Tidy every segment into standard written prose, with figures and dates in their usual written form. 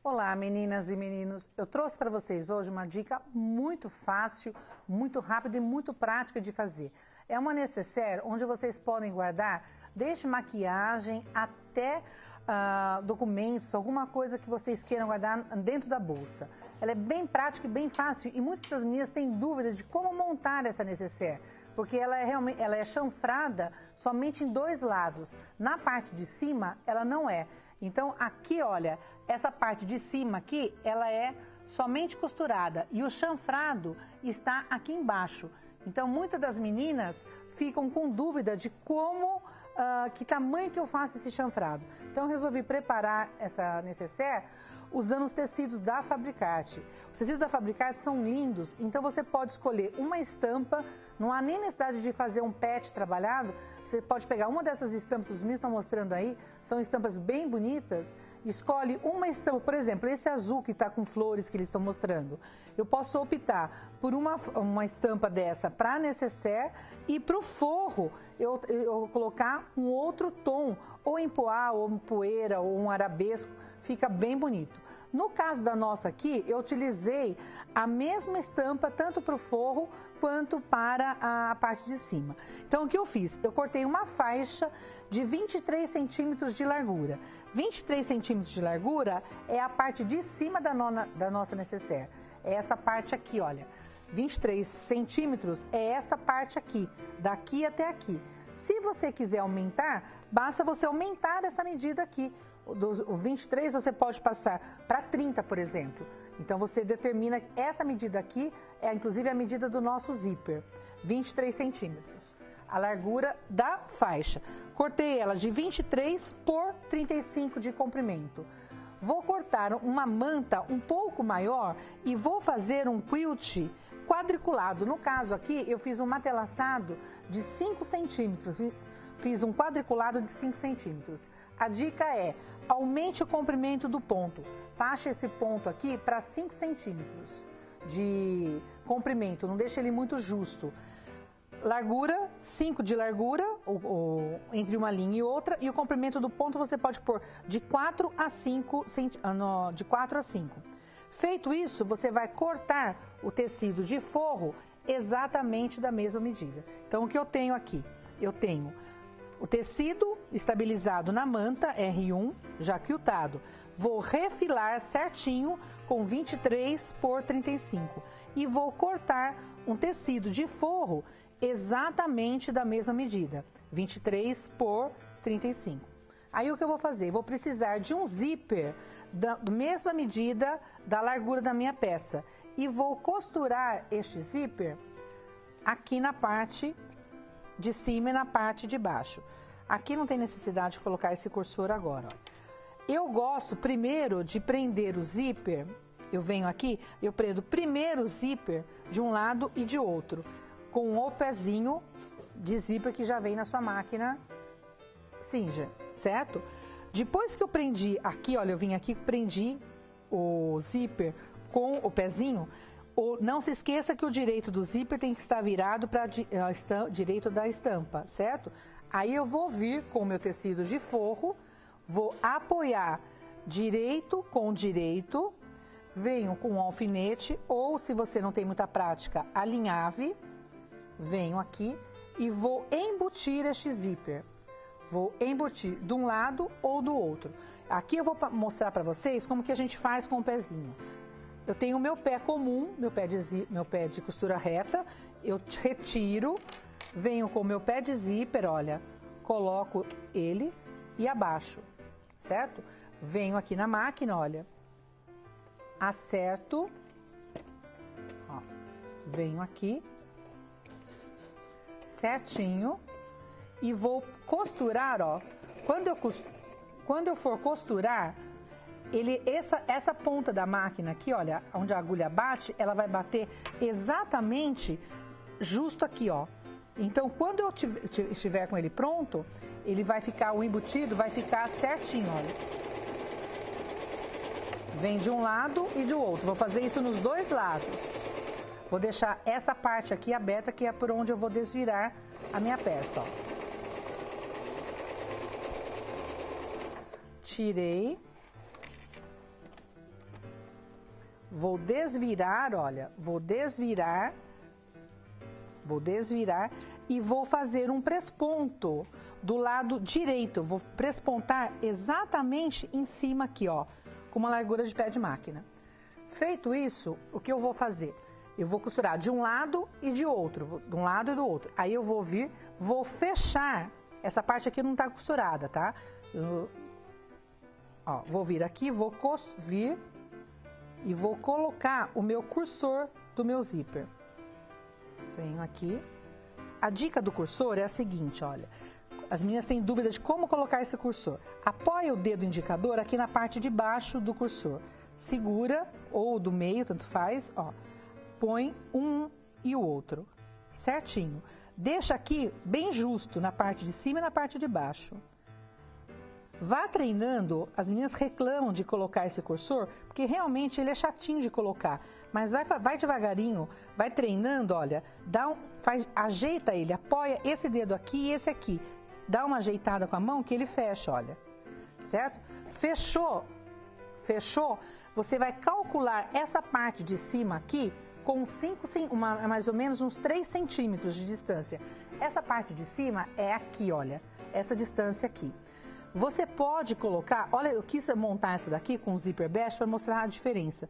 Olá, meninas e meninos. Eu trouxe para vocês hoje uma dica muito fácil, muito rápida e muito prática de fazer. É uma nécessaire onde vocês podem guardar desde maquiagem até documentos, alguma coisa que vocês queiram guardar dentro da bolsa. Ela é bem prática e bem fácil e muitas das meninas têm dúvida de como montar essa nécessaire, porque ela é chanfrada somente em dois lados. Na parte de cima, ela não é. Então, aqui, olha, essa parte de cima aqui, ela é somente costurada e o chanfrado está aqui embaixo. Então, muitas das meninas ficam com dúvida de como, que tamanho que eu faço esse chanfrado. Então, eu resolvi preparar essa nécessaire usando os tecidos da Fabricarte. Os tecidos da Fabricarte são lindos, então você pode escolher uma estampa, não há nem necessidade de fazer um patch trabalhado, você pode pegar uma dessas estampas, os meninos estão mostrando aí, são estampas bem bonitas, escolhe uma estampa, por exemplo, esse azul que está com flores que eles estão mostrando. Eu posso optar por uma estampa dessa para nécessaire e para o forro eu colocar um outro tom, ou em poá, ou em poeira, ou um arabesco, fica bem bonito. No caso da nossa aqui, eu utilizei a mesma estampa tanto para o forro quanto para a parte de cima. Então, o que eu fiz? Eu cortei uma faixa de 23 centímetros de largura. 23 centímetros de largura é a parte de cima da nossa nécessaire. É essa parte aqui, olha. 23 centímetros é esta parte aqui, daqui até aqui. Se você quiser aumentar, basta você aumentar essa medida aqui. O 23 você pode passar para 30, por exemplo. Então você determina que essa medida aqui é inclusive a medida do nosso zíper, 23 centímetros. A largura da faixa. Cortei ela de 23 por 35 de comprimento. Vou cortar uma manta um pouco maior e vou fazer um quilt quadriculado. No caso aqui, eu fiz um matelaçado de 5 centímetros. Fiz um quadriculado de 5 centímetros. A dica é, aumente o comprimento do ponto. Baixe esse ponto aqui para 5 centímetros de comprimento, não deixe ele muito justo. Largura, 5 de largura, entre uma linha e outra, e o comprimento do ponto você pode pôr de 4 a 5 de 4 a 5. Feito isso, você vai cortar o tecido de forro exatamente da mesma medida. Então, o que eu tenho aqui? Eu tenho o tecido estabilizado na manta R1, já quiltado. Vou refilar certinho com 23 por 35 e vou cortar um tecido de forro exatamente da mesma medida, 23 por 35. Aí o que eu vou fazer? Vou precisar de um zíper da mesma medida da largura da minha peça e vou costurar este zíper aqui na parte de cima e na parte de baixo. Aqui não tem necessidade de colocar esse cursor agora. Ó. Eu gosto primeiro de prender o zíper, eu venho aqui, eu prendo primeiro o zíper de um lado e de outro, com o pezinho de zíper que já vem na sua máquina Singer, certo? Depois que eu prendi aqui, olha, eu vim aqui, prendi o zíper com o pezinho. Não se esqueça que o direito do zíper tem que estar virado para direito da estampa, certo? Aí eu vou vir com o meu tecido de forro, vou apoiar direito com direito, venho com um alfinete, ou se você não tem muita prática, alinhave, venho aqui e vou embutir este zíper. Vou embutir de um lado ou do outro. Aqui eu vou mostrar para vocês como que a gente faz com o pezinho. Eu tenho o meu pé comum, meu pé de costura reta, eu retiro, venho com o meu pé de zíper, olha, coloco ele e abaixo, certo? Venho aqui na máquina, olha, acerto, ó, venho aqui, certinho, e vou costurar, ó, quando eu for costurar, essa ponta da máquina aqui, olha, onde a agulha bate, ela vai bater exatamente justo aqui, ó. Então, quando eu estiver com ele pronto, ele vai ficar, o embutido vai ficar certinho, olha. Vem de um lado e do outro. Vou fazer isso nos dois lados. Vou deixar essa parte aqui aberta, que é por onde eu vou desvirar a minha peça, ó. Tirei. vou desvirar, olha, vou desvirar e vou fazer um presponto do lado direito. Vou prespontar exatamente em cima aqui, ó, com uma largura de pé de máquina. Feito isso, o que eu vou fazer? Eu vou costurar de um lado e de outro, de um lado e do outro. Aí eu vou vir, vou fechar, essa parte aqui não tá costurada, tá? Ó, vou vir aqui, vou vir e vou colocar o meu cursor do meu zíper. Venho aqui. A dica do cursor é a seguinte, olha. As meninas têm dúvida de como colocar esse cursor. Apoia o dedo indicador aqui na parte de baixo do cursor. Segura, ou do meio, tanto faz, ó. Põe um e o outro, certinho. Deixa aqui bem justo na parte de cima e na parte de baixo. Vá treinando, as meninas reclamam de colocar esse cursor, porque realmente ele é chatinho de colocar. Mas vai devagarinho, vai treinando, olha, ajeita ele, apoia esse dedo aqui e esse aqui. Dá uma ajeitada com a mão que ele fecha, olha. Certo? Fechou? Fechou? Você vai calcular essa parte de cima aqui com mais ou menos uns 3 centímetros de distância. Essa parte de cima é aqui, olha, essa distância aqui. Você pode colocar, olha, eu quis montar essa daqui com zíper bege para mostrar a diferença.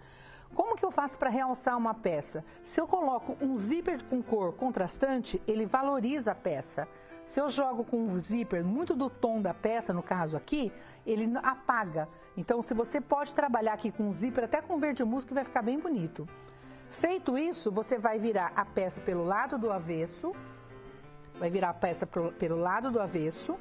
Como que eu faço para realçar uma peça? Se eu coloco um zíper com cor contrastante, ele valoriza a peça. Se eu jogo com um zíper muito do tom da peça, no caso aqui, ele apaga. Então, se você pode trabalhar aqui com um zíper, até com verde musgo, vai ficar bem bonito. Feito isso, você vai virar a peça pelo lado do avesso. Vai virar a peça pelo lado do avesso.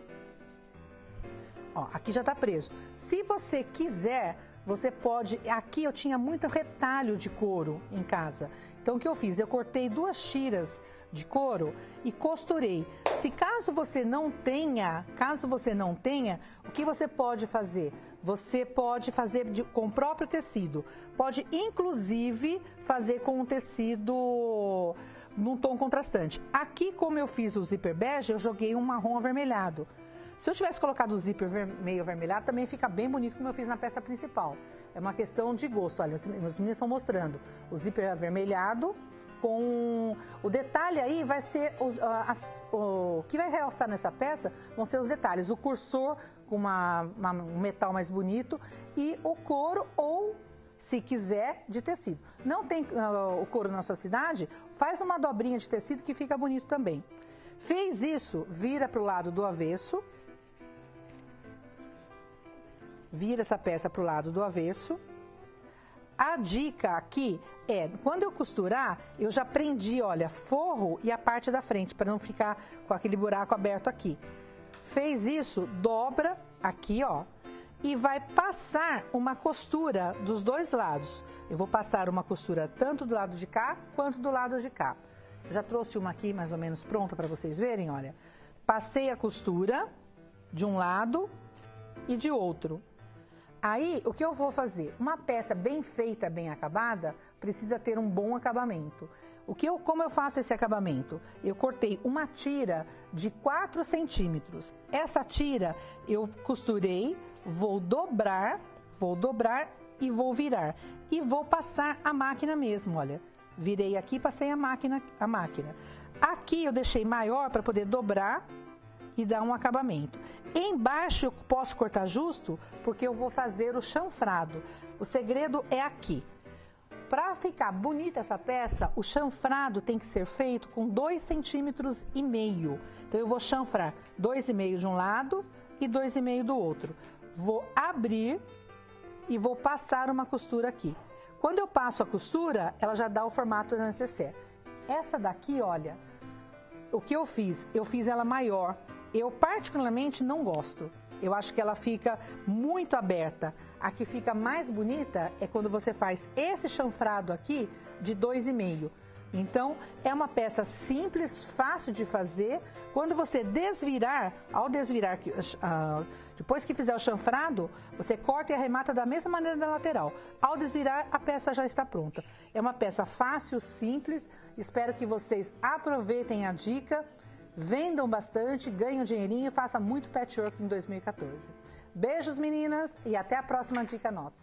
Ó, aqui já tá preso. Se você quiser, você pode... Aqui eu tinha muito retalho de couro em casa. Então, o que eu fiz? Eu cortei 2 tiras de couro e costurei. Se caso você não tenha, o que você pode fazer? Você pode fazer com o próprio tecido. Pode, inclusive, fazer com um tecido num tom contrastante. Aqui, como eu fiz o zíper bege, eu joguei um marrom avermelhado. Se eu tivesse colocado o zíper meio avermelhado, também fica bem bonito, como eu fiz na peça principal. É uma questão de gosto. Olha, os meninos estão mostrando o zíper avermelhado com... O detalhe aí vai ser... O que vai realçar nessa peça vão ser os detalhes. O cursor com um metal mais bonito e o couro ou, se quiser, de tecido. Não tem o couro na sua cidade? Faz uma dobrinha de tecido que fica bonito também. Fez isso, vira para o lado do avesso. Vira essa peça para o lado do avesso. A dica aqui é, quando eu costurar, eu já prendi, olha, forro e a parte da frente, para não ficar com aquele buraco aberto aqui. Fez isso, dobra aqui, ó, e vai passar uma costura dos 2 lados. Eu vou passar uma costura tanto do lado de cá, quanto do lado de cá. Eu já trouxe uma aqui mais ou menos pronta para vocês verem, olha. Passei a costura de um lado e de outro. Aí, o que eu vou fazer? Uma peça bem feita, bem acabada, precisa ter um bom acabamento. Como eu faço esse acabamento? Eu cortei uma tira de 4 centímetros. Essa tira eu costurei, vou dobrar e vou virar. E vou passar a máquina mesmo, olha. Virei aqui, passei a máquina. Aqui eu deixei maior para poder dobrar e dar um acabamento. Embaixo eu posso cortar justo, porque eu vou fazer o chanfrado. O segredo é aqui. Para ficar bonita essa peça, o chanfrado tem que ser feito com 2,5 centímetros. Então eu vou chanfrar 2,5 de um lado e 2,5 do outro. Vou abrir e vou passar uma costura aqui. Quando eu passo a costura, ela já dá o formato necessário. Essa daqui, olha, o que eu fiz? Eu fiz ela maior. Eu particularmente não gosto. Eu acho que ela fica muito aberta. A que fica mais bonita é quando você faz esse chanfrado aqui de 2,5. Então, é uma peça simples, fácil de fazer. Quando você desvirar, depois que fizer o chanfrado, você corta e arremata da mesma maneira da lateral. Ao desvirar, a peça já está pronta. É uma peça fácil, simples. Espero que vocês aproveitem a dica. Vendam bastante, ganhem um dinheirinho e façam muito patchwork em 2014. Beijos, meninas, e até a próxima dica nossa.